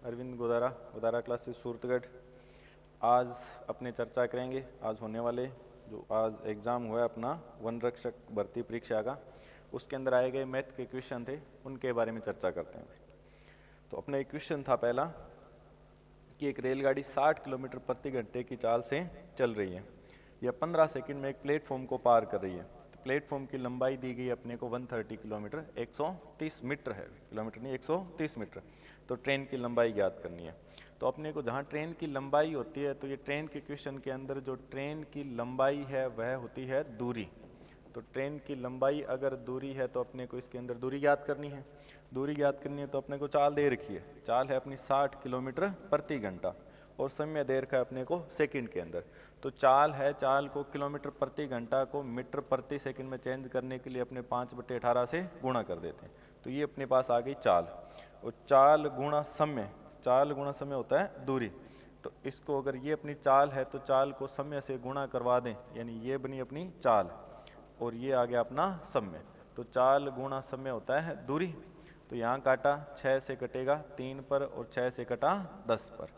Arvind Godara, Godara classes Suratgarh. आज अपने चर्चा करेंगे आज होने वाले जो आज एग्ज़ाम हुआ है अपना वन रक्षक भर्ती परीक्षा का, उसके अंदर आए गए मैथ के क्वेश्चन थे, उनके बारे में चर्चा करते हैं। तो अपना एक क्वेश्चन था पहला कि एक रेलगाड़ी 60 किलोमीटर प्रति घंटे की चाल से चल रही है, यह 15 सेकंड में एक प्लेटफॉर्म को पार कर रही है। तो प्लेटफॉर्म की लंबाई दी गई अपने को 130 किलोमीटर, 130 मीटर है, किलोमीटर नहीं 130 मीटर। तो ट्रेन की लंबाई ज्ञात करनी है। तो अपने को जहाँ ट्रेन की लंबाई होती है, तो ये ट्रेन के क्वेश्चन के अंदर जो ट्रेन की लंबाई है वह होती है दूरी। तो ट्रेन की लंबाई अगर दूरी है तो अपने को इसके अंदर दूरी ज्ञात करनी है। दूरी ज्ञात करनी है तो अपने को चाल दे रखी है, चाल है अपनी 60 किलोमीटर प्रति घंटा और समय दे रखा है अपने को सेकंड के अंदर। तो चाल है, चाल को किलोमीटर प्रति घंटा को मीटर प्रति सेकंड में चेंज करने के लिए अपने 5/18 से गुणा कर देते हैं। तो ये अपने पास आ गई चाल, और चाल गुणा समय, चाल गुणा समय होता है दूरी। तो इसको अगर ये अपनी चाल है तो चाल को समय से गुणा करवा दें, यानी ये बनी अपनी चाल और ये आ गया अपना समय। तो चाल गुणा समय होता है दूरी। तो यहाँ काटा 6 से कटेगा 3 पर और 6 से कटा 10 पर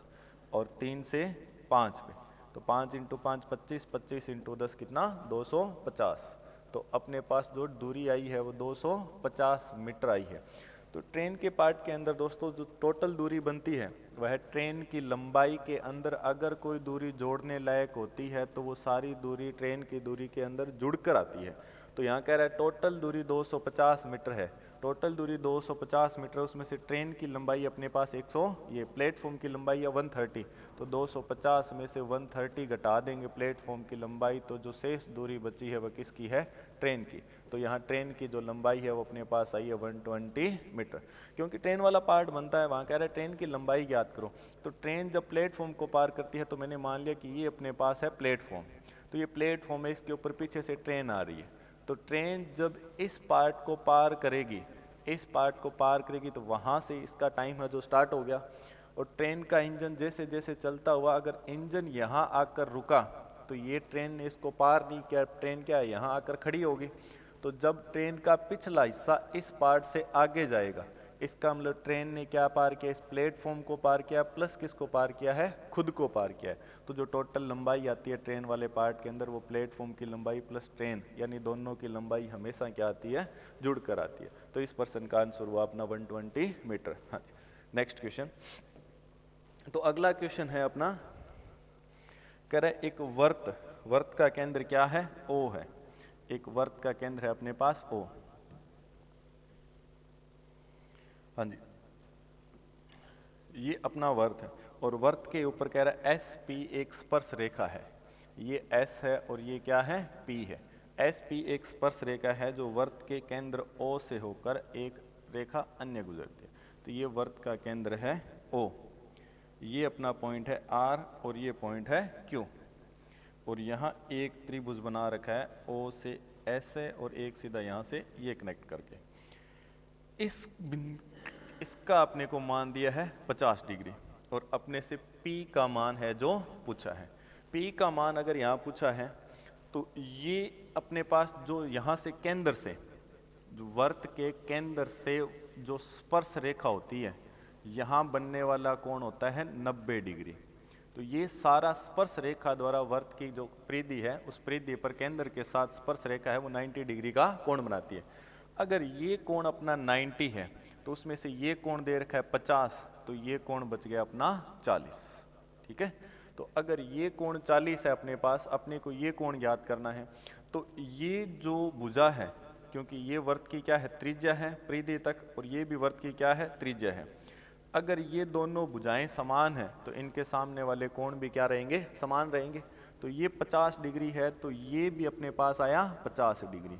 और 3 से 5 पे। तो 5 × 5 25, 25 × 10 कितना 250। तो अपने पास जो दूरी आई है वो 250 मीटर आई है। तो ट्रेन के पार्ट के अंदर दोस्तों जो टोटल दूरी बनती है वह ट्रेन की लंबाई के अंदर अगर कोई दूरी जोड़ने लायक होती है तो वो सारी दूरी ट्रेन की दूरी के अंदर जुड़कर आती है। तो यहाँ कह रहा है टोटल दूरी 250 मीटर है, टोटल दूरी 250 मीटर, उसमें से ट्रेन की लंबाई अपने पास 100, ये प्लेटफॉर्म की लंबाई है 130। तो 250 में से 130 घटा देंगे प्लेटफॉर्म की लंबाई, तो जो शेष दूरी बची है वह किसकी है, ट्रेन की। तो यहाँ ट्रेन की जो लंबाई है वो अपने पास आई है 120 मीटर। क्योंकि ट्रेन वाला पार्ट बनता है, वहाँ कह रहा है ट्रेन की लंबाई ज्ञात करो। तो ट्रेन जब प्लेटफॉर्म को पार करती है तो मैंने मान लिया कि ये अपने पास है प्लेटफॉर्म। तो ये प्लेटफॉर्म है, इसके ऊपर पीछे से ट्रेन आ रही है। तो ट्रेन जब इस पार्ट को पार करेगी, इस पार्ट को पार करेगी तो वहाँ से इसका टाइम है जो स्टार्ट हो गया। और ट्रेन का इंजन जैसे जैसे चलता हुआ अगर इंजन यहाँ आकर रुका तो ये ट्रेन ने इसको पार नहीं किया, ट्रेन क्या है यहाँ आकर खड़ी होगी। तो जब ट्रेन का पिछला हिस्सा इस पार्ट से आगे जाएगा, इसका मतलब ट्रेन ने क्या पार किया, इस प्लेटफॉर्म को पार किया प्लस किसको पार किया है, खुद को पार किया है। तो जो टोटल लंबाई आती है ट्रेन वाले पार्ट के अंदर वो प्लेटफॉर्म की लंबाई प्लस ट्रेन, यानी दोनों की लंबाई हमेशा क्या आती है, जुड़कर आती है। तो इस पर्सन का आंसर हुआ अपना 120 मीटर। हाँ, नेक्स्ट क्वेश्चन। तो अगला क्वेश्चन है अपना, कह रहा है एक वर्त का केंद्र क्या है, ओ है। एक वर्त का केंद्र है अपने पास ओ। हाँ जी, ये अपना वर्त है और वर्त के ऊपर कह रहा है एस पी एक स्पर्श रेखा है। ये एस है और ये क्या है, पी है। एस पी एक स्पर्श रेखा है जो वर्त के केंद्र ओ से होकर एक रेखा अन्य गुजरती है। तो ये वर्त का केंद्र है ओ, ये अपना पॉइंट है आर और ये पॉइंट है क्यू। और यहाँ एक त्रिभुज बना रखा है ओ से एस है और एक सीधा यहाँ से ये कनेक्ट करके इसका अपने को मान दिया है 50 डिग्री और अपने से P का मान है जो पूछा है। P का मान अगर यहाँ पूछा है तो ये अपने पास जो यहाँ से केंद्र से, जो वर्त के केंद्र से जो स्पर्श रेखा होती है, यहाँ बनने वाला कोण होता है 90 डिग्री। तो ये सारा स्पर्श रेखा द्वारा वर्त की जो परिधि है उस परिधि पर केंद्र के साथ स्पर्श रेखा है वो 90 डिग्री का कोण बनाती है। अगर ये कोण अपना 90 है तो उसमें से ये कोण दे रखा है 50, तो ये कोण बच गया अपना 40। ठीक है, तो अगर ये कोण 40 है अपने पास, अपने को ये कोण ज्ञात करना है। तो ये जो भुजा है, क्योंकि ये वर्त की क्या है, त्रिज्या है परिधि तक, और ये भी वर्त की क्या है, त्रिज्या है। अगर ये दोनों भुजाएं समान है तो इनके सामने वाले कोण भी क्या रहेंगे, समान रहेंगे। तो ये 50 डिग्री है तो ये भी अपने पास आया 50 डिग्री।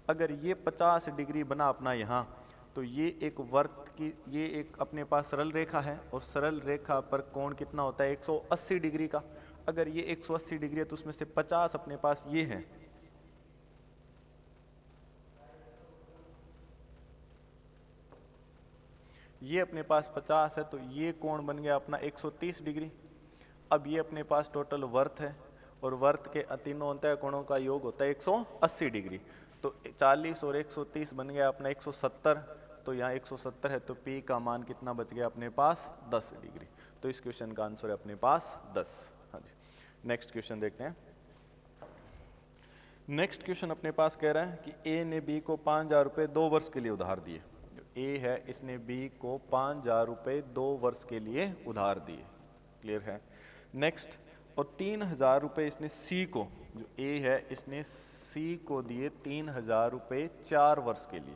अगर ये 50 डिग्री बना अपना यहाँ, तो ये एक वर्त की, ये एक अपने पास सरल रेखा है और सरल रेखा पर कोण कितना होता है 180 डिग्री का। अगर ये 180 डिग्री है तो उसमें से 50 अपने पास ये है, ये अपने पास 50 है तो ये कोण बन गया अपना 130 डिग्री। अब ये अपने पास टोटल वर्त है और वर्त के तीनों अंतः कोणों का योग होता है 180 डिग्री। तो 40 और 130 बन गया अपना 170। तो यहाँ 170 है, तो P का मान कितना बच गया अपने पास 10 डिग्री। तो इस क्वेश्चन का आंसर है अपने पास 10। हाँ जी, नेक्स्ट क्वेश्चन देखते हैं। नेक्स्ट क्वेश्चन अपने पास कह रहा है कि ए ने बी को 5,000 रुपये 2 वर्ष के लिए उधार दिए। जो ए है इसने बी को 5,000 रुपये 2 वर्ष के लिए उधार दिए। क्लियर है। नेक्स्ट, और 3,000 रुपये इसने सी को, जो ए है इसने सी को दिए 3,000 रुपये 4 वर्ष के लिए,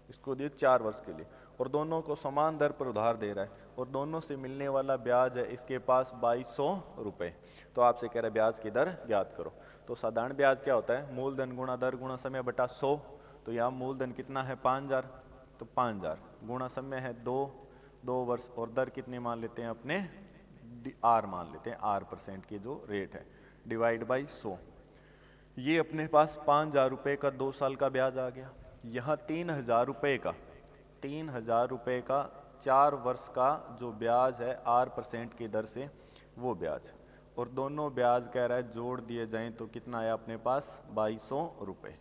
इसको दिए 4 वर्ष के लिए, और दोनों को समान दर पर उधार दे रहा है, और दोनों से मिलने वाला ब्याज है इसके पास 2,200 रुपये। तो आपसे कह रहा है ब्याज की दर ज्ञात करो। तो साधारण ब्याज क्या होता है, मूलधन गुणा दर गुणा समय बटा 100। तो यहाँ मूलधन कितना है 5,000, तो 5,000 गुणा समय है 2 वर्ष, और दर कितनी मान लेते हैं अपने आर मान लेते हैं, R% की जो रेट है, डिवाइड बाई 100। ये अपने पास 5,000 रुपये का 2 साल का ब्याज आ गया। यहाँ 3,000 रुपये का 4 वर्ष का जो ब्याज है R% की दर से, वो ब्याज, और दोनों ब्याज कह रहा है जोड़ दिए जाएं तो कितना आया अपने पास 2,200 रुपये।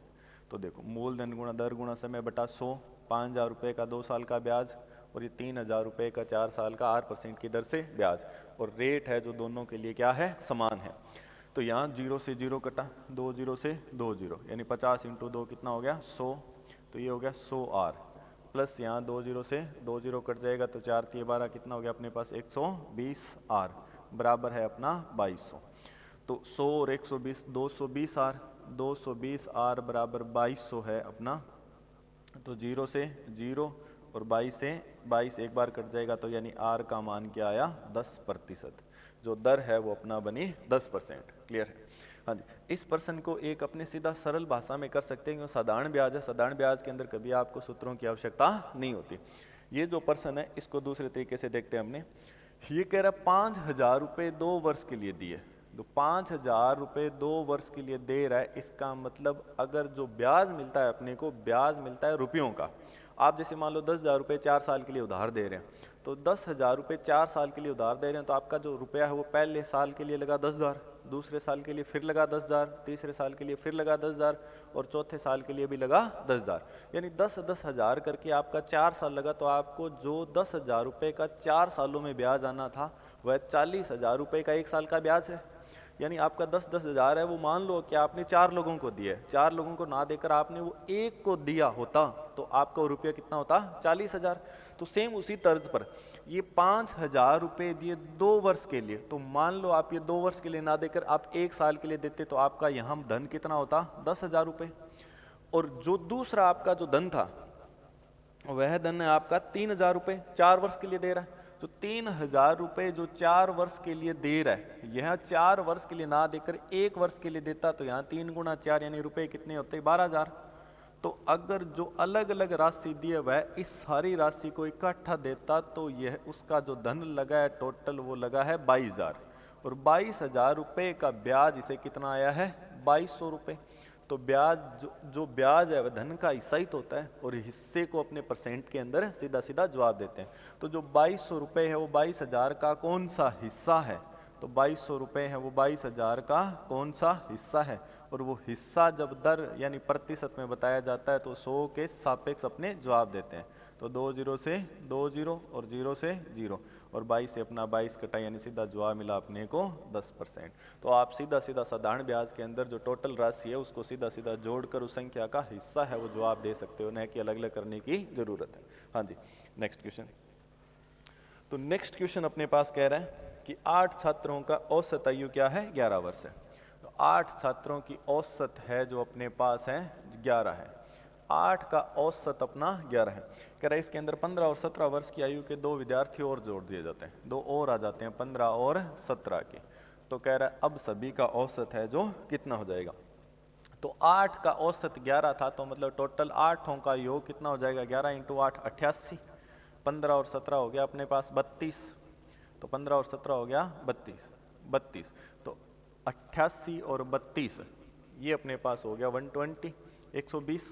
तो देखो मूलधन गुणा दर गुणा समय बटा 100, 5,000 रुपये का 2 साल का ब्याज, और ये 3,000 रुपये का 4 साल का R% की दर से ब्याज, और रेट है जो दोनों के लिए क्या है, समान है। तो यहाँ 0 से 0 कटा, 2 0 से 2 0, यानी 50 × 2 कितना हो गया 100। तो ये हो गया 100R, प्लस यहाँ 2 0 से 2 0 कट जाएगा, तो 4 3 12 कितना हो गया अपने पास 120R, बराबर है अपना 2,200। तो 100 और 120 220R, 220R बराबर 2,200 है अपना। तो 0 से 0 और 22 से 22 एक बार कट जाएगा, तो यानी R का मान क्या आया 10%। जो दर है वो अपना बनी 10%। क्लियर है। हाँ जी, इस प्रश्न को एक अपने सीधा सरल भाषा में कर सकते हैं, क्योंकि साधारण ब्याज है। साधारण ब्याज के अंदर कभी आपको सूत्रों की आवश्यकता नहीं होती। ये जो प्रश्न है इसको दूसरे तरीके से देखते हैं हमने। ये कह रहा है 5,000 रुपये 2 वर्ष के लिए दिए, तो 5,000 रुपये 2 वर्ष के लिए दे रहा है। इसका मतलब अगर जो ब्याज मिलता है अपने को, ब्याज मिलता है रुपयों का। आप जैसे मान लो 10,000 रुपये 4 साल के लिए उधार दे रहे हैं, तो 10,000 रुपये 4 साल के लिए उधार दे रहे हैं, तो आपका जो रुपया है वो पहले साल के लिए लगा 10,000, दूसरे साल के लिए फिर लगा 10,000, तीसरे साल के लिए फिर लगा 10,000, और चौथे साल के लिए भी लगा 10,000, यानी 10,000 करके आपका 4 साल लगा। तो आपको जो 10,000 रुपये का 4 सालों में ब्याज आना था वह 40,000 रुपये का 1 साल का ब्याज है। यानी आपका 10,000 है, वो मान लो कि आपने 4 लोगों को दिया है, 4 लोगों को ना देकर आपने वो एक को दिया होता तो आपका रुपया कितना होता 40,000। तो सेम उसी तर्ज पर ये 5,000 रुपये दिए 2 वर्ष के लिए, तो मान लो आप ये 2 वर्ष के लिए ना देकर आप 1 साल के लिए देते, तो आपका यहाँ धन कितना होता 10,000 रुपये। और जो दूसरा आपका जो धन था वह धन है आपका 3,000 रुपये 4 वर्ष के लिए दे रहा है। तो 3,000 रुपये जो 4 वर्ष के लिए दे रहा है, यह 4 वर्ष के लिए ना देकर 1 वर्ष के लिए देता, तो यहाँ 3 × 4 यानी रुपए कितने होते 12,000। तो अगर जो अलग अलग राशि दी है वह इस सारी राशि को इकट्ठा देता, तो यह उसका जो धन लगा है टोटल वो लगा है 22,000, और 22,000 रुपये का ब्याज इसे कितना आया है 2,200 रुपये। तो ब्याज जो ब्याज है वह धन का हिस्सा ही तो होता है, और हिस्से को अपने परसेंट के अंदर सीधा सीधा जवाब देते हैं। तो जो 2,200 रुपये है वो 22,000 का कौन सा हिस्सा है, तो 2,200 रुपये है वो 22,000 का कौन सा हिस्सा है। और वो हिस्सा जब दर यानी प्रतिशत में बताया जाता है तो 100 के सापेक्ष अपने जवाब देते हैं। तो 2 0 से 2 0 और 0 से 0 और 22 से अपना 22 कटा, यानी सीधा जवाब मिला अपने को 10%। तो आप सीधा सीधा साधारण ब्याज के अंदर जो टोटल राशि है उसको सीधा सीधा जोड़कर उस संख्या का हिस्सा है वो जवाब दे सकते हो, न कि अलग अलग करने की जरूरत है। हाँ जी, नेक्स्ट क्वेश्चन। तो नेक्स्ट क्वेश्चन अपने पास कह रहा है कि 8 छात्रों का औसत आयु क्या है 11 वर्ष है। तो 8 छात्रों की औसत है जो अपने पास है 11 है। 8 का औसत अपना 11 है। कह रहा है इसके अंदर 15 और 17 वर्ष की आयु के 2 विद्यार्थी और जोड़ दिए जाते हैं, 2 और आ जाते हैं 15 और 17 के। तो कह रहा है अब सभी का औसत है जो कितना हो जाएगा। तो 8 का औसत 11 था, तो मतलब टोटल 8 का योग कितना हो जाएगा 11 × 8 88, 15 और 17 हो गया अपने पास 32, तो 15 और 17 हो गया 32, तो 88 और 32 ये अपने पास हो गया 120, 120।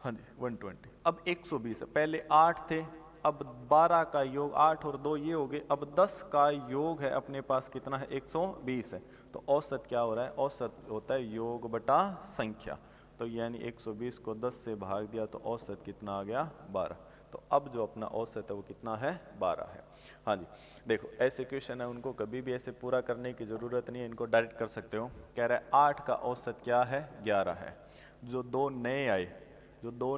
हाँ जी 120। अब 120 है, पहले 8 थे, अब 12 का योग 8 और 2 ये हो गए, अब 10 का योग है अपने पास कितना है 120 है। तो औसत क्या हो रहा है, औसत होता है योग बटा संख्या। तो यानी 120 को 10 से भाग दिया तो औसत कितना आ गया 12। तो अब जो अपना औसत है वो कितना है 12 है। हाँ जी, देखो ऐसे क्वेश्चन है उनको कभी भी ऐसे पूरा करने की ज़रूरत नहीं है, इनको डायरेक्ट कर सकते हो। कह रहा है 8 का औसत क्या है 11 है। जो दो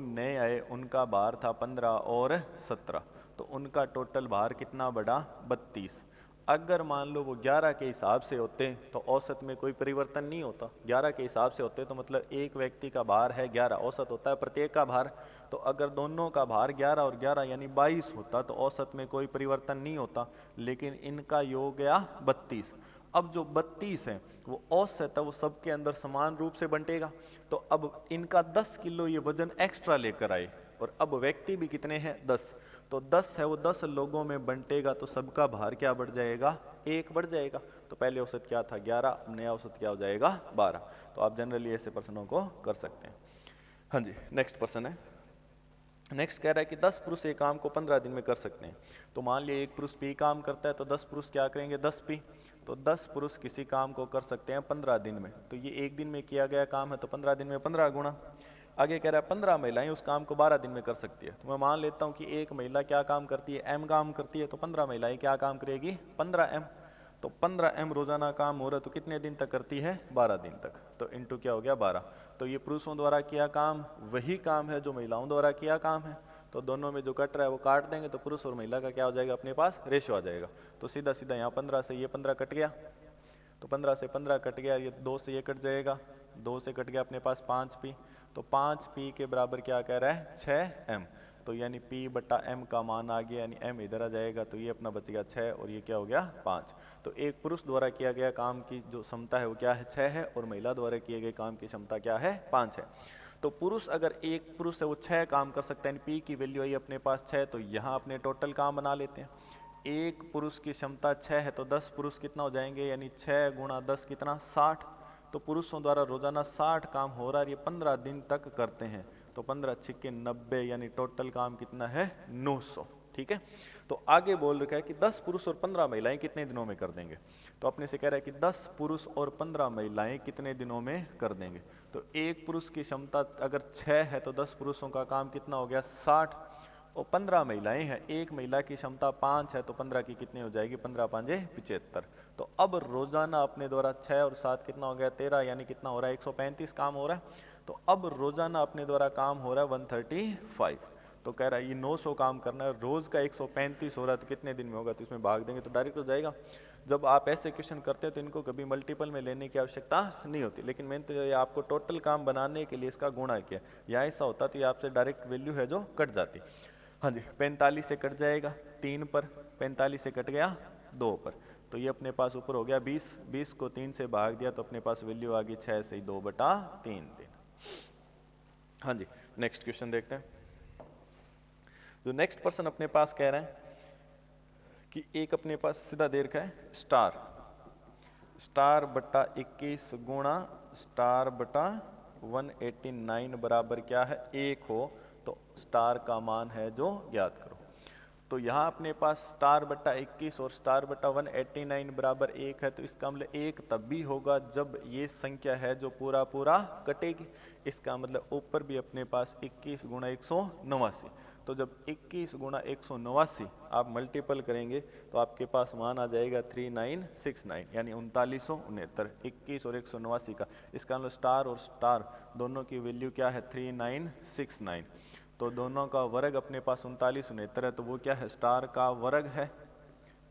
नए आए उनका भार था 15 और 17, तो उनका टोटल भार कितना बढ़ा 32। अगर मान लो वो 11 के हिसाब से होते तो औसत में कोई परिवर्तन नहीं होता। 11 के हिसाब से होते तो मतलब एक व्यक्ति का भार है 11, औसत होता है प्रत्येक का भार। तो अगर दोनों का भार 11 और 11 यानी 22 होता तो औसत में कोई परिवर्तन नहीं होता, लेकिन इनका योग गया 32। अब जो 32 है वो औसत है, वो सबके अंदर समान रूप से बंटेगा। तो अब इनका 10 किलो ये वजन एक्स्ट्रा लेकर आए, और अब व्यक्ति भी कितने हैं 10, तो 10 है वो 10 लोगों में बंटेगा, तो सबका भार क्या बढ़ जाएगा 1 बढ़ जाएगा। तो पहले औसत क्या था 11, अब नया औसत क्या हो जाएगा 12। तो आप जनरली ऐसे प्रश्नों को कर सकते हैं। हाँ जी, नेक्स्ट प्रश्न है। नेक्स्ट कह रहा है कि 10 पुरुष एक काम को 15 दिन में कर सकते हैं। तो मान लिया एक पुरुष पी काम करता है, तो 10 पुरुष क्या करेंगे 10 पी। तो 10 पुरुष किसी काम को कर सकते हैं 15 दिन में, तो ये एक दिन में किया गया काम है तो 15 दिन में 15 गुणा। आगे कह रहा है 15 महिलाएं उस काम को 12 दिन में कर सकती है। तो मैं मान लेता हूँ कि एक महिला क्या काम करती है m काम करती है, तो 15 महिलाएं क्या काम करेगी 15m। तो 15m रोजाना काम हो रहा है, तो कितने दिन तक करती है 12 दिन तक। तो इंटू क्या हो गया 12। तो ये पुरुषों द्वारा किया काम वही काम है जो महिलाओं द्वारा किया काम है, तो दोनों में जो कट रहा है वो काट देंगे, तो पुरुष और महिला का क्या हो जाएगा अपने पास रेशियो आ जाएगा। तो सीधा सीधा यहाँ 15 से ये 15 कट गया, तो 15 से 15 कट गया, ये 2 से ये कट जाएगा, 2 से कट गया अपने पास 5p। तो 5p के बराबर क्या कह रहा है 6m। तो यानी p बटा m का मान आ गया, यानी m इधर आ जाएगा, तो ये अपना बच गया 6 और ये क्या हो गया 5। तो एक पुरुष द्वारा किया गया काम की जो क्षमता है वो क्या है 6 है, और महिला द्वारा किए गए काम की क्षमता क्या है 5 है। तो पुरुष अगर एक पुरुष है वो 6 काम कर सकता है, p की वैल्यू आई अपने पास 6, तो यहाँ अपने टोटल काम बना लेते हैं। एक पुरुष की क्षमता 6 है, तो 10 पुरुष कितना हो जाएंगे, यानी 6 गुणा 10 कितना 60। तो पुरुषों द्वारा रोजाना 60 काम हो रहा है, ये 15 दिन तक करते हैं। तो 15 छिक्के 90, यानी टोटल काम कितना है 900। ठीक है, तो आगे बोल रखा है कि 10 पुरुष और 15 महिलाएं कितने दिनों में कर देंगे। तो अपने से कह रहा है कि 10 पुरुष और 15 महिलाएं कितने दिनों में कर देंगे। तो एक पुरुष की क्षमता अगर 6 है तो 10 पुरुषों का काम कितना हो गया 60, और 15 महिलाएं हैं, एक महिला की क्षमता 5 है, तो 15 की कितनी हो जाएगी 15 पांजे 75। तो अब रोजाना अपने द्वारा 6 और 7 कितना हो गया 13, यानी कितना हो रहा है 135 काम हो रहा है। तो अब रोजाना अपने द्वारा काम हो रहा है 135। तो कह रहा है ये 900 काम करना है, रोज का 135 हो रहा है, तो कितने दिन में होगा, तो इसमें भाग देंगे तो डायरेक्ट हो जाएगा। जब आप ऐसे क्वेश्चन करते हैं तो इनको कभी मल्टीपल में लेने की आवश्यकता नहीं होती, लेकिन मैंने तो ये आपको टोटल काम बनाने के लिए इसका गुणा किया। यहाँ ऐसा होता तो ये आपसे डायरेक्ट वैल्यू है जो कट जाती। हाँ जी, 45 से कट जाएगा 3 पर, 45 से कट गया 2 पर, तो ये अपने पास ऊपर हो गया 20, 20 को 3 से भाग दिया तो अपने पास वैल्यू आ गई 6 से 2 बटा 3 दिन। हाँ जी, नेक्स्ट क्वेश्चन देखते हैं। जो नेक्स्ट पर्सन अपने पास कह रहे हैं कि एक अपने पास सीधा दे रखा है स्टार बटा 21 गुणा स्टार बटा 189 बराबर क्या है 1 हो, तो स्टार का मान है जो ज्ञात करो। तो यहाँ अपने पास स्टार बटा 21 और स्टार बटा 189 बराबर 1 है, तो इसका मतलब 1 तब भी होगा जब ये संख्या है जो पूरा पूरा कटेगी। इसका मतलब ऊपर भी अपने पास 21 गुणा 189, तो जब 21 गुणा 189 आप मल्टीपल करेंगे तो आपके पास मान आ जाएगा 3969, यानी 3969, 21 और 189 का। इसका मतलब स्टार और स्टार दोनों की वैल्यू क्या है 3969, तो दोनों का वर्ग अपने पास 3969 है, तो वो क्या है स्टार का वर्ग है,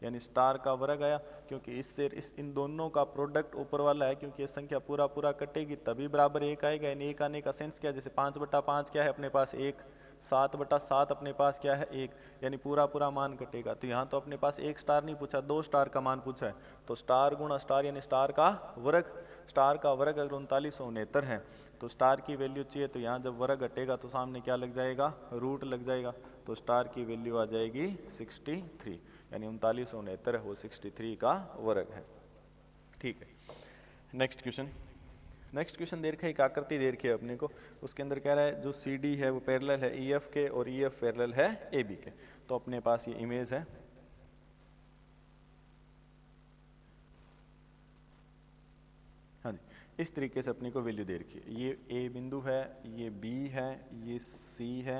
यानी स्टार का वर्ग आया, क्योंकि इससे इन दोनों का प्रोडक्ट ऊपर वाला है, क्योंकि ये संख्या पूरा पूरा कटेगी तभी बराबर 1 आएगा। यानी 1 आने का सेंस क्या है, जैसे 5 बटा 5 क्या है अपने पास 1, 7 बटा 7 अपने पास क्या है 1, यानी पूरा पूरा मान कटेगा। तो यहाँ तो अपने पास 1 स्टार नहीं पूछा, 2 स्टार का मान पूछा है, तो स्टार गुणा स्टार यानी स्टार का वर्ग। स्टार का वर्ग अगर 3969 है तो स्टार की वैल्यू चाहिए, तो यहाँ जब वर्ग हटेगा तो सामने क्या लग जाएगा रूट लग जाएगा, तो स्टार की वैल्यू आ जाएगी 63, यानी 3969 वो 63 का वर्ग है। ठीक है, नेक्स्ट क्वेश्चन दे रखा है, एक आकृति दे रखी है अपने को, उसके अंदर कह रहा है जो सी डी है वो पैरेलल है ई एफ के और ई एफ पैरेलल है ए बी के। तो अपने पास ये इमेज है, हाँ जी, इस तरीके से अपने को वैल्यू दे रखी है। ये ए बिंदु है, ये बी है, ये सी है,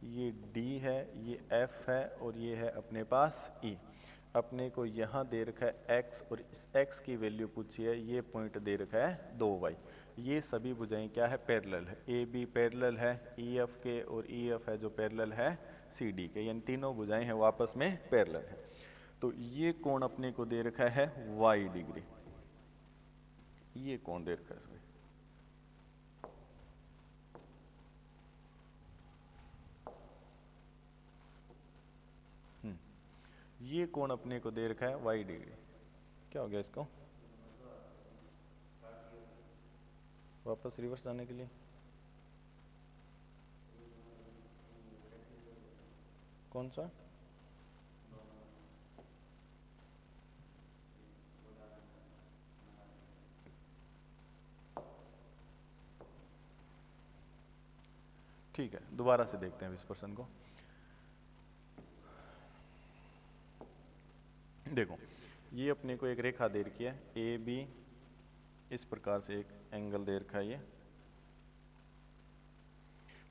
ये डी है, ये एफ है और ये है अपने पास ई। अपने को यहाँ दे रखा है एक्स और इस एक्स की वैल्यू पूछी है, ये पॉइंट दे रखा है 2y। ये सभी भुजाएं क्या है, पैरेलल है। ए बी पैरेलल है ई एफ के और ई एफ है जो पैरेलल है सी डी के, यानी तीनों भुजाएं हैं वो आपस में पैरेलल है। तो ये कोण अपने को दे रखा है y डिग्री, ये कोण दे रखा है। ये कोण अपने को दे रखा है y डिग्री। क्या हो गया इसको वापस रिवर्स जाने के लिए? कौन सा? ठीक है, दोबारा से देखते हैं इस प्रश्न को। देखो, ये अपने को एक रेखा दे रखी है ए बी, इस प्रकार से एक एंगल दे रखा है ये।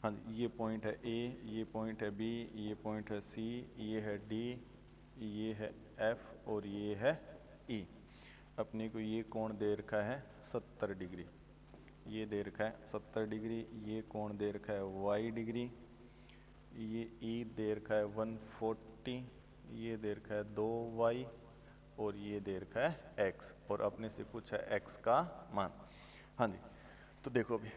हाँ जी, ये पॉइंट है ए, ये पॉइंट है बी, ये पॉइंट है सी, ये है डी, ये है एफ और ये है ई। अपने को ये कोण दे रखा है 70 डिग्री, ये दे रखा है 70 डिग्री। ये कोण दे रखा है y डिग्री, ये ई दे रखा है 140, ये दे रखा है 2y और ये दे रखा है x, और अपने से पूछा है x का मान। हाँ जी, तो देखो अभी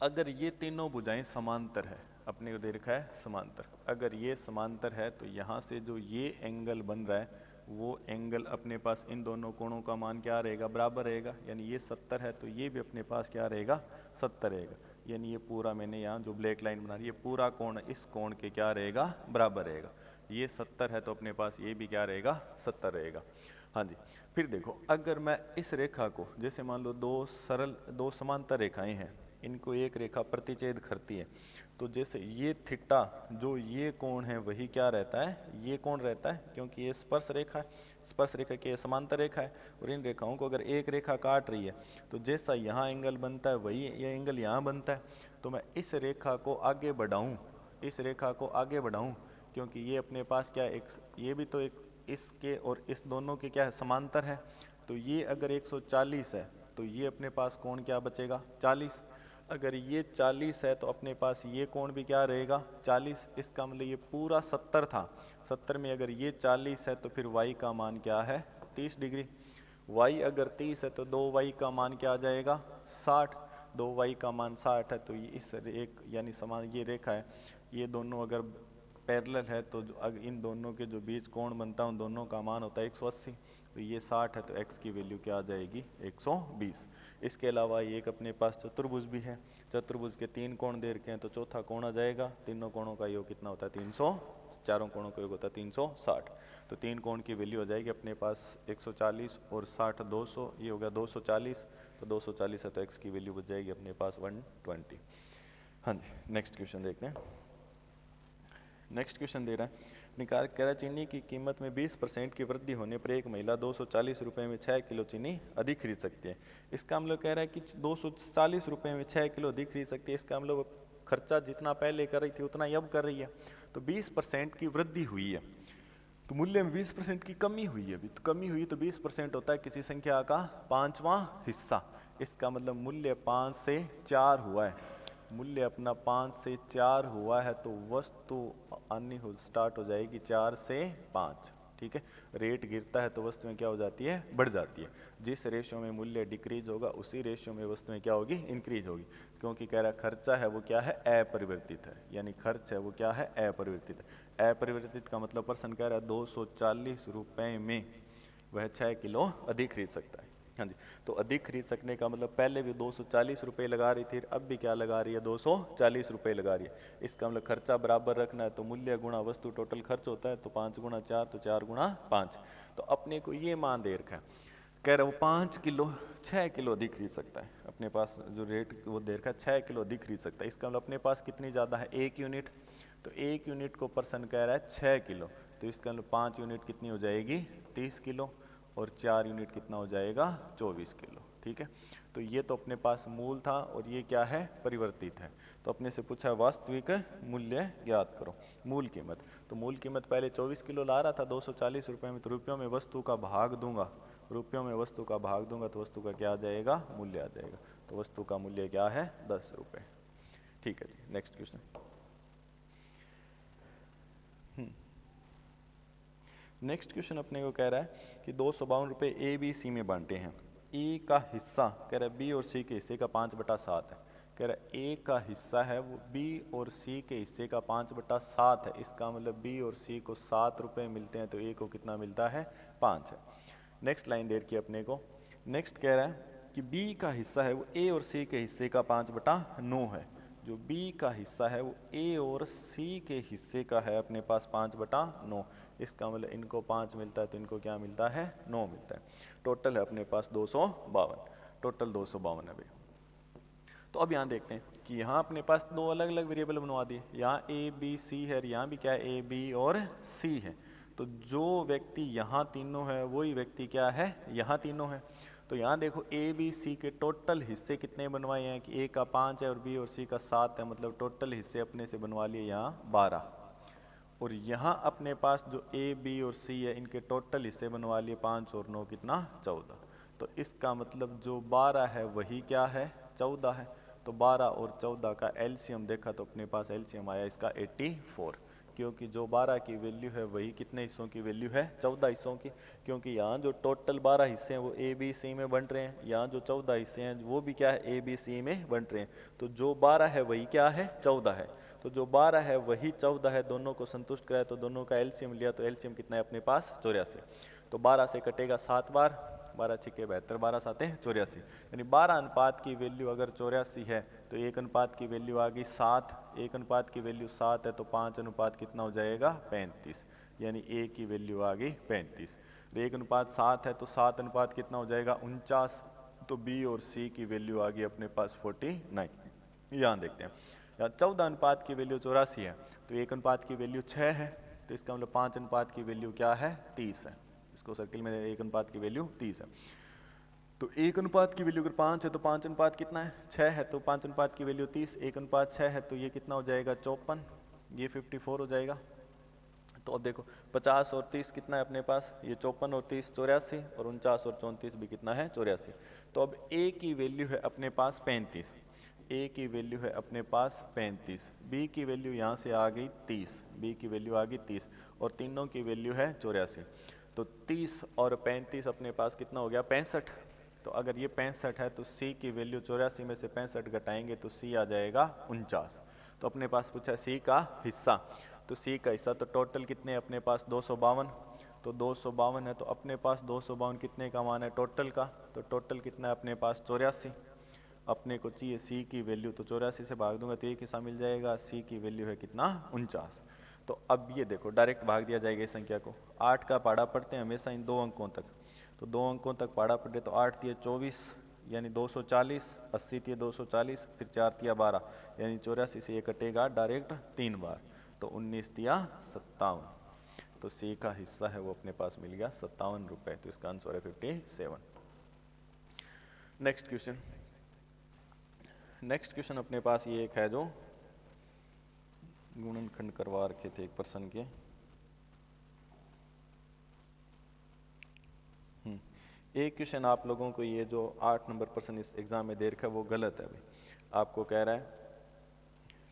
अगर ये तीनों भुजाएं समांतर है, अपने को दे रखा है समांतर, अगर ये समांतर है तो यहाँ से जो ये एंगल बन रहा है वो एंगल अपने पास इन दोनों कोणों का मान क्या रहेगा, बराबर रहेगा। यानी ये 70 है तो ये भी अपने पास क्या रहेगा, 70 रहेगा। यानी ये पूरा मैंने यहाँ जो ब्लैक लाइन बना रही है, पूरा कोण इस कोण के क्या रहेगा, बराबर रहेगा। ये 70 है तो अपने पास ये भी क्या रहेगा, 70 रहेगा। हाँ जी, फिर देखो अगर मैं इस रेखा को, जैसे मान लो दो समांतर रेखाएं हैं, इनको एक रेखा प्रतिच्छेद करती है, तो जैसे ये थीटा जो ये कोण है वही क्या रहता है, ये कोण रहता है, क्योंकि ये स्पर्श रेखा है, स्पर्श रेखा के समांतर रेखा है। और इन रेखाओं को अगर एक रेखा काट रही है तो जैसा यहाँ एंगल बनता है वही ये एंगल यहाँ बनता है। तो मैं इस रेखा को आगे बढ़ाऊँ, इस रेखा को आगे बढ़ाऊँ, क्योंकि ये अपने पास क्या एक, ये भी तो एक इसके और इस दोनों के क्या है, समांतर है। तो ये अगर 140 है तो ये अपने पास कोण क्या बचेगा, 40। अगर ये 40 है तो अपने पास ये कोण भी क्या रहेगा, 40। इसका मतलब ये पूरा 70 था, 70 में अगर ये 40 है तो फिर y का मान क्या है, 30 डिग्री। y अगर 30 है तो 2y का मान क्या आ जाएगा, 60। 2y का मान 60 है तो ये इस एक यानी समान ये रेखा है, ये दोनों अगर पैरेलल है तो इन दोनों के जो बीच कोण बनता है उन दोनों का मान होता है 180। तो ये 60 है तो x की वैल्यू क्या आ जाएगी, 120। इसके अलावा ये एक अपने पास चतुर्भुज भी है, चतुर्भुज के 3 कोण दे रखे हैं तो चौथा कोण आ जाएगा, तीनों कोणों का योग कितना होता है, 300, चारों कोणों का योग होता है 360। तो 3 कोण की वैल्यू हो जाएगी अपने पास 140 और 60 200, ये हो गया 240। तो 240 है तो x की वैल्यू बच जाएगी अपने पास 120। हाँ जी, नेक्स्ट क्वेश्चन देखते हैं। नेक्स्ट क्वेश्चन दे रहा है, निकाल कह रहा है चीनी की कीमत में 20% की वृद्धि होने पर एक महिला 240 रुपये में 6 किलो चीनी अधिक खरीद सकती है। इसका मतलब कह रहा है कि 240 रुपये में 6 किलो अधिक खरीद सकती है। इसका मतलब खर्चा जितना पहले कर रही थी उतना ही अब कर रही है। तो 20% की वृद्धि हुई है तो मूल्य में 20% की कमी हुई है। अभी तो कमी हुई तो 20% होता है किसी संख्या का 5वां हिस्सा। इसका मतलब मूल्य 5 से 4 हुआ है, मूल्य अपना 5 से 4 हुआ है तो वस्तु आनी स्टार्ट हो जाएगी 4 से 5। ठीक है, रेट गिरता है तो वस्तुएं क्या हो जाती है, बढ़ जाती है। जिस रेशियो में मूल्य डिक्रीज होगा उसी रेशियो में वस्तुएं क्या होगी, इंक्रीज होगी। क्योंकि कह रहा खर्चा है वो क्या है, अपरिवर्तित है, यानी खर्च है वो क्या है, अपरिवर्तित है। अपरिवर्तित का मतलब पर्सन कह रहा है 240 रुपये में वह 6 किलो अधिक खरीद सकता है। हाँ जी, तो अधिक खरीद सकने का मतलब पहले भी 240 रुपये लगा रही थी, अब भी क्या लगा रही है, 240 रुपये लगा रही है। इसका मतलब खर्चा बराबर रखना है तो मूल्य गुणा वस्तु टोटल खर्च होता है, तो 5 गुणा 4 तो 4 गुणा 5। तो अपने को ये मान दे रखा है, कह रहा है वो 5 किलो 6 किलो अधिक खरीद सकता है। अपने पास जो रेट वो दे रखा है 6 किलो अधिक खरीद सकता है। इसका मतलब अपने पास कितनी ज़्यादा है, 1 यूनिट। तो 1 यूनिट को पर्सन कह रहा है 6 किलो, तो इसका मतलब 5 यूनिट कितनी हो जाएगी, 30 किलो, और 4 यूनिट कितना हो जाएगा, 24 किलो। ठीक है। तो ये तो अपने पास मूल था और ये क्या है, परिवर्तित है। तो अपने से पूछा वास्तविक मूल्य ज्ञात करो, मूल कीमत। तो मूल कीमत पहले 24 किलो ला रहा था 240 रुपये में, तो रुपयों में वस्तु का भाग दूंगा, रुपयों में वस्तु का भाग दूंगा तो वस्तु का क्या आ जाएगा, मूल्य आ जाएगा। तो वस्तु का मूल्य क्या है, 10 रुपये। ठीक है जी, नेक्स्ट क्वेश्चन। नेक्स्ट क्वेश्चन अपने को कह रहा है कि 252 रुपये ए बी सी में बांटे हैं। ए का हिस्सा कह रहा है बी और सी के हिस्से का 5/7 है। कह रहा है ए का हिस्सा है वो बी और सी के हिस्से का 5/7 है। इसका मतलब बी और सी को 7 रुपये मिलते हैं, तो ए को कितना मिलता है, 5 है। नेक्स्ट लाइन दे रखी है अपने को। नेक्स्ट कह रहा है कि बी का हिस्सा है वो ए और सी के हिस्से का 5/9 है। जो बी का हिस्सा है वो ए और सी के हिस्से का है अपने पास 5/9। इसका मतलब इनको 5 मिलता है तो इनको क्या मिलता है, 9 मिलता है। टोटल है अपने पास 252, टोटल 252 है भाई। तो अब यहाँ देखते हैं कि यहाँ अपने पास दो अलग अलग वेरिएबल बनवा दिए, यहाँ ए बी सी है और यहाँ भी क्या है, ए बी और सी है। तो जो व्यक्ति यहाँ तीनों है वही व्यक्ति क्या है, यहाँ तीनों है। तो यहाँ देखो ए बी सी के टोटल हिस्से कितने बनवाए हैं कि ए का 5 है और बी और सी का 7 है, मतलब टोटल हिस्से अपने से बनवा लिए यहाँ 12। और यहाँ अपने पास जो ए बी और सी है इनके टोटल हिस्से बनवा लिए 5 और 9 कितना, 14। तो इसका मतलब जो 12 है वही क्या है, 14 है। तो 12 और 14 का एलसीएम देखा तो अपने पास एलसीएम आया इसका 84, क्योंकि जो 12 की वैल्यू है वही कितने हिस्सों की वैल्यू है, 14 हिस्सों की। क्योंकि यहाँ जो टोटल 12 हिस्से हैं वो ए बी सी में बन रहे हैं, यहाँ जो 14 हिस्से हैं वो भी क्या है, ए बी सी में बन रहे हैं। तो जो 12 है वही क्या है, 14 है। तो जो 12 है वही 14 है, दोनों को संतुष्ट कराया तो दोनों का एलसीएम लिया तो एलसीएम कितना है अपने पास, 84। तो 12 से कटेगा 7 बार, 12 छिके 72, 12 साते 84। यानी 12 अनुपात की वैल्यू अगर 84 है तो 1 अनुपात की वैल्यू आ गई 7, 1 अनुपात की वैल्यू 7 है तो 5 अनुपात कितना हो जाएगा, 35। यानी ए की वैल्यू आ गई 35। 1 अनुपात 7 है तो 7 अनुपात कितना हो जाएगा, 49। तो बी और सी की वैल्यू आ गई अपने पास 49। यहाँ देखते हैं, यहाँ 14 अनुपात की वैल्यू 84 है तो 1 अनुपात की वैल्यू 6 है, तो इसका मतलब 5 अनुपात की वैल्यू क्या है, 30 है। इसको सर्किल में 1 अनुपात की वैल्यू 30 है। तो 1 अनुपात की वैल्यू अगर 5 है तो 5 अनुपात कितना है, 6 है, तो 5 अनुपात की वैल्यू 30, 1 अनुपात 6 है तो ये कितना हो जाएगा, 54, ये 54 हो जाएगा। तो अब देखो 50 और 30 कितना है अपने पास, ये 54 और 30 84, और 49 और 34 भी कितना है, 84। तो अब ए की वैल्यू है अपने पास 35, ए की वैल्यू है अपने पास 35, बी की वैल्यू यहाँ से आ गई 30, बी की वैल्यू आ गई 30, और तीनों की वैल्यू है 84। तो 30 और 35 अपने पास कितना हो गया, 65। तो अगर ये 65 है तो सी की वैल्यू 84 में से 65 घटाएंगे तो सी आ जाएगा 49। तो अपने पास पूछा सी का हिस्सा, तो सी का हिस्सा तो टोटल कितने अपने पास 252, तो 252 है तो अपने पास 252 कितने का मान है टोटल का, तो टोटल कितना है अपने पास 84। अपने को चाहिए सी की वैल्यू, तो 84 से भाग दूंगा तो एक हिस्सा मिल जाएगा, सी की वैल्यू है कितना, 49। तो अब ये देखो डायरेक्ट भाग दिया जाएगा इस संख्या को। 8 का पहाड़ा पढ़ते हैं हमेशा इन 2 अंकों तक, तो 2 अंकों तक पहाड़ा पढ़े तो 8 तिया 24 यानी 240, 80 तिया 240, फिर 4 तिया 12 यानी 84 से ये कटेगा डायरेक्ट 3 बार, तो 19 तिया 57। तो सी का हिस्सा है वो अपने पास मिल गया 57 रुपये, तो इसका आंसर है 57। नेक्स्ट क्वेश्चन, नेक्स्ट क्वेश्चन अपने पास ये एक है जो गुणनखंड करवा रखे थे एक पर्सन के। एक क्वेश्चन आप लोगों को ये जो 8 नंबर पर्सन इस एग्जाम में दे रखा है वो गलत है भाई। आपको कह रहा है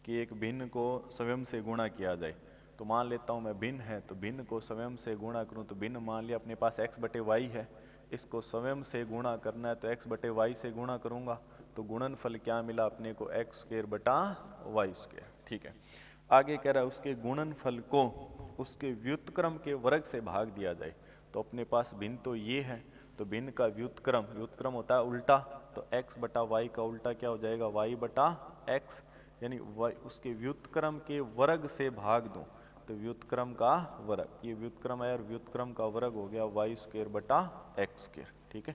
कि एक भिन्न को स्वयं से गुणा किया जाए। तो मान लेता हूँ मैं भिन्न है तो भिन्न को स्वयं से गुणा करूँ, तो भिन्न मान लिया अपने पास x बटे वाई है, इसको स्वयं से गुणा करना है तो x बटे वाई से गुणा करूँगा, तो गुणनफल क्या मिला अपने को, एक्स स्क्वायर बटा वाई स्क्वायर। ठीक है, आगे कह रहा है उसके गुणनफल को उसके व्युत्क्रम के वर्ग से भाग दिया जाए। तो अपने पास भिन्न तो ये है, तो भिन्न का व्युत्क्रम, व्युत्क्रम होता है उल्टा, तो x बटा वाई का उल्टा क्या हो जाएगा, y बटा x, यानी उसके व्युत्क्रम के वर्ग से भाग दूं तो व्युत्क्रम का वर्ग, ये व्युत्क्रम है और व्युत्क्रम का वर्ग हो गया वाई स्क्वायर बटा एक्स स्क्वायर। ठीक है,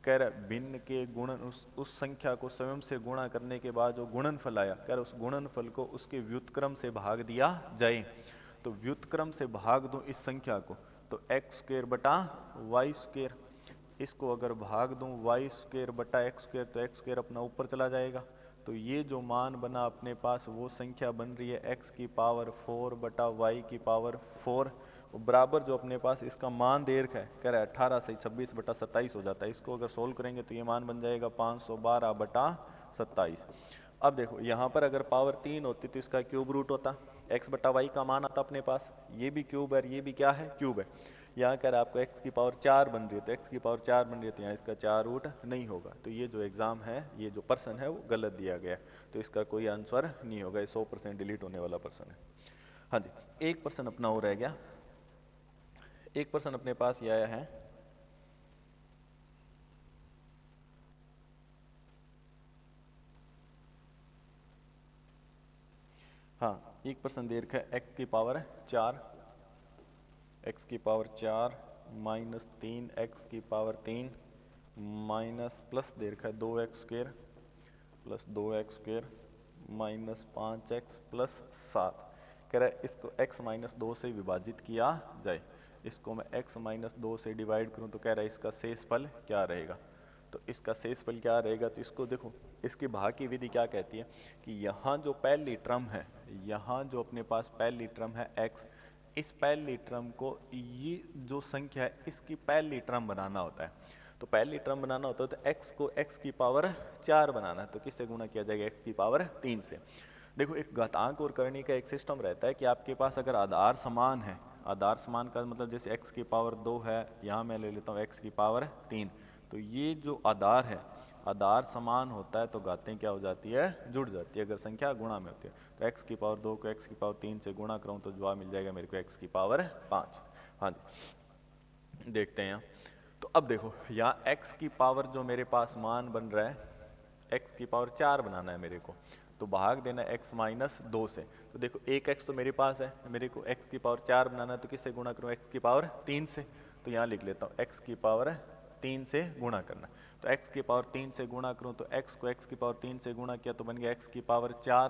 कह रहा है भिन्न के गुणन उस संख्या को स्वयं से गुणा करने के बाद जो गुणनफल आया, कह रहा उस गुणनफल को उसके व्युत्क्रम से भाग दिया जाए। तो व्युत्क्रम से भाग दूं इस संख्या को तो एक्स स्क्वायर बटा वाई स्क्वायर, इसको अगर भाग दूं वाई स्क्वेयर बटा एक्स स्क्वेयर तो एक्स स्क्वेयर अपना ऊपर चला जाएगा, तो ये जो मान बना अपने पास वो संख्या बन रही है x की पावर 4 बटा y की पावर 4 बराबर जो अपने पास इसका मान दे रखा है, कह रहा है 18 से 26 बटा 27 हो जाता है। इसको अगर सोल्व करेंगे तो ये मान बन जाएगा 512 बटा 27। अब देखो यहाँ पर अगर पावर 3 होती तो इसका क्यूब रूट होता, x बटा वाई का मान आता अपने पास, ये भी क्यूब है, ये भी क्या है, क्यूब है। यहाँ कह रहा है आपको x की पावर 4 बन रही है, तो x की पावर 4 बन रही है तो यहाँ इसका 4 रूट नहीं होगा, तो ये जो एग्जाम है, ये जो पर्सन है वो गलत दिया गया है, तो इसका कोई आंसर नहीं होगा, ये 100% डिलीट होने वाला पर्सन है। हाँ जी, एक पर्सन अपना और रह गया, एक पर्सन अपने पास ये आया है, हाँ एक पर्सन दे रखा है x की पावर 4, x की पावर 4 माइनस 3 x की पावर 3 माइनस प्लस दे रखा है 2x square plus 2x square minus 5x plus 7। कह रहा है इसको x माइनस 2 से विभाजित किया जाए, इसको मैं x माइनस 2 से डिवाइड करूं तो कह रहा है इसका शेषफल क्या रहेगा, तो इसका शेषफल क्या रहेगा, तो इसको देखो इसकी भाग की विधि क्या कहती है कि यहाँ जो पहली टर्म है, यहाँ जो अपने पास पहली टर्म है x, इस पहली टर्म को ये जो संख्या है इसकी पहली टर्म बनाना होता है, तो पहली टर्म बनाना होता है तो x को x की पावर 4 बनाना है, तो किससे गुणा किया जाएगा, x की पावर 3 से। देखो एक घातांक और करनी का एक सिस्टम रहता है कि आपके पास अगर आधार समान है, आधार समान का मतलब जैसे x की पावर 2 है, यहाँ मैं ले लेता हूँ x की पावर 3, तो ये जो आधार है, आधार समान होता है तो घातें क्या हो जाती है, जुड़ जाती है, अगर संख्या गुणा में होती है, तो x की पावर 2 को x की पावर 3 से गुणा करूँ तो जवाब मिल जाएगा मेरे को x की पावर 5। हाँ जी, देखते हैं यहाँ, तो अब देखो यहाँ x की पावर जो मेरे पास मान बन रहा है, x की पावर 4 बनाना है मेरे को, तो भाग देना x माइनस 2 से, तो देखो एक x तो मेरे पास है, मेरे को x की पावर 4 बनाना है तो किससे गुणा करूँ, x की पावर 3 से, तो यहाँ लिख लेता हूँ x की पावर 3 से गुणा करना, तो x की पावर 3 से गुणा करूँ तो x को x की पावर 3 से गुणा किया तो बन गया x की पावर 4,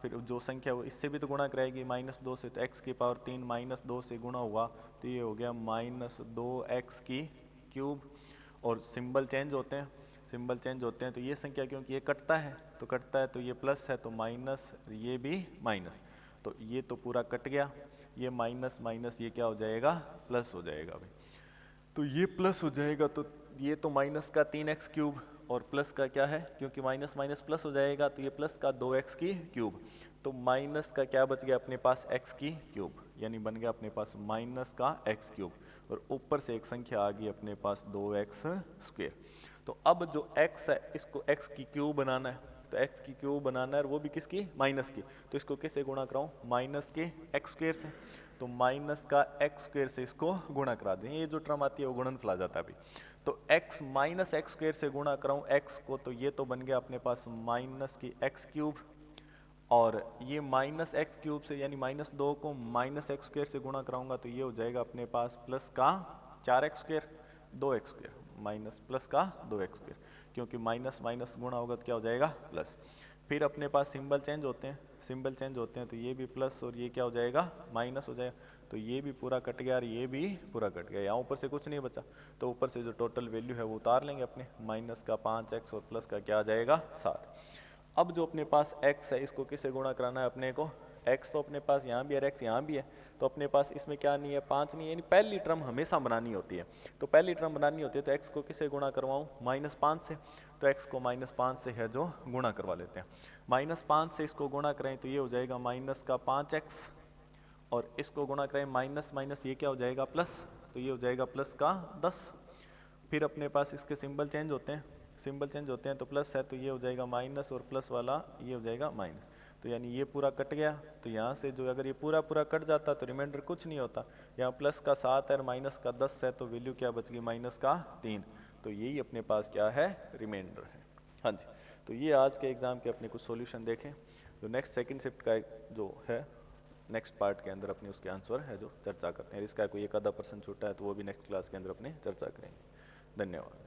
फिर जो संख्या वो इससे भी तो गुणा कराएगी माइनस 2 से, तो x की पावर 3 माइनस 2 से गुणा हुआ तो ये हो गया माइनस 2x की क्यूब, और सिंबल चेंज होते हैं, सिंबल चेंज होते हैं तो ये संख्या क्योंकि ये कटता है तो कटता है, तो ये प्लस है तो माइनस, ये भी माइनस, तो ये तो पूरा कट गया, ये माइनस माइनस ये क्या हो जाएगा, प्लस हो जाएगा भाई, तो ये प्लस हो जाएगा, तो ये तो माइनस का 3x क्यूब और प्लस का क्या है, क्योंकि माइनस माइनस प्लस हो जाएगा तो ये प्लस का 2x की क्यूब, तो माइनस का क्या बच गया अपने पास x की क्यूब, यानी बन गया अपने पास माइनस का x क्यूब, और ऊपर से एक संख्या आ गई अपने पास 2x स्क्वेयर। तो अब जो x है इसको x की क्यूब बनाना है, तो x की क्यूब बनाना है और वो भी किसकी, माइनस की, तो इसको किससे गुणा कराऊं, माइनस के x स्क्वेयर से, तो माइनस का x स्क्वेयर से इसको गुणा करा दें, ये जो टर्म आती है वो गुणनफल आ जाता है अभी, तो x माइनस एक्स स्क्वेयर से गुणा कराऊं x को, तो ये तो बन गया अपने पास माइनस की x क्यूब, और ये माइनस एक्स क्यूब से यानी माइनस 2 को माइनस एक्स स्क्वेयर से गुणा कराऊंगा तो ये हो जाएगा अपने पास प्लस का 4x square 2x square minus plus का 2x स्क्वेयर, क्योंकि माइनस माइनस गुणा होगा तो क्या हो जाएगा, प्लस। फिर अपने पास सिंबल चेंज होते हैं, सिंबल चेंज होते हैं तो ये भी प्लस और ये क्या हो जाएगा, माइनस हो जाएगा, तो ये भी पूरा कट गया और ये भी पूरा कट गया, यहाँ ऊपर से कुछ नहीं बचा, तो ऊपर से जो टोटल वैल्यू है वो उतार लेंगे अपने, माइनस का 5x और प्लस का क्या आ जाएगा 7। अब जो अपने पास x है इसको किससे गुणा कराना है अपने को, x तो अपने पास यहाँ भी है, x यहाँ भी है, तो अपने पास इसमें क्या नहीं है, 5 नहीं है, यानी पहली टर्म हमेशा बनानी होती है, तो पहली टर्म बनानी होती है तो x को किससे गुणा करवाऊँ, -5 से, तो x को -5 से है जो गुणा करवा लेते हैं, -5 से इसको गुणा करें तो ये हो जाएगा माइनस का 5x, और इसको गुणा करें माइनस माइनस ये क्या हो जाएगा प्लस, तो ये हो जाएगा प्लस का 10। फिर अपने पास इसके सिंबल चेंज होते हैं, सिंबल चेंज होते हैं तो प्लस है तो ये हो जाएगा माइनस और प्लस वाला ये हो जाएगा माइनस, तो यानी ये पूरा कट गया, तो यहाँ से जो अगर ये पूरा पूरा कट जाता तो रिमाइंडर कुछ नहीं होता, यहाँ प्लस का 7 है और माइनस का 10 है, तो वैल्यू क्या बच गई माइनस का 3, तो यही अपने पास क्या है, रिमाइंडर है। हाँ जी, तो ये आज के एग्जाम के अपने कुछ सॉल्यूशन देखें, जो नेक्स्ट सेकंड शिफ्ट का जो है नेक्स्ट पार्ट के अंदर अपने उसके आंसर है जो चर्चा करते हैं, इसका कोई एक आधा % छूटा है तो वो भी नेक्स्ट क्लास के अंदर अपने चर्चा करेंगे। धन्यवाद।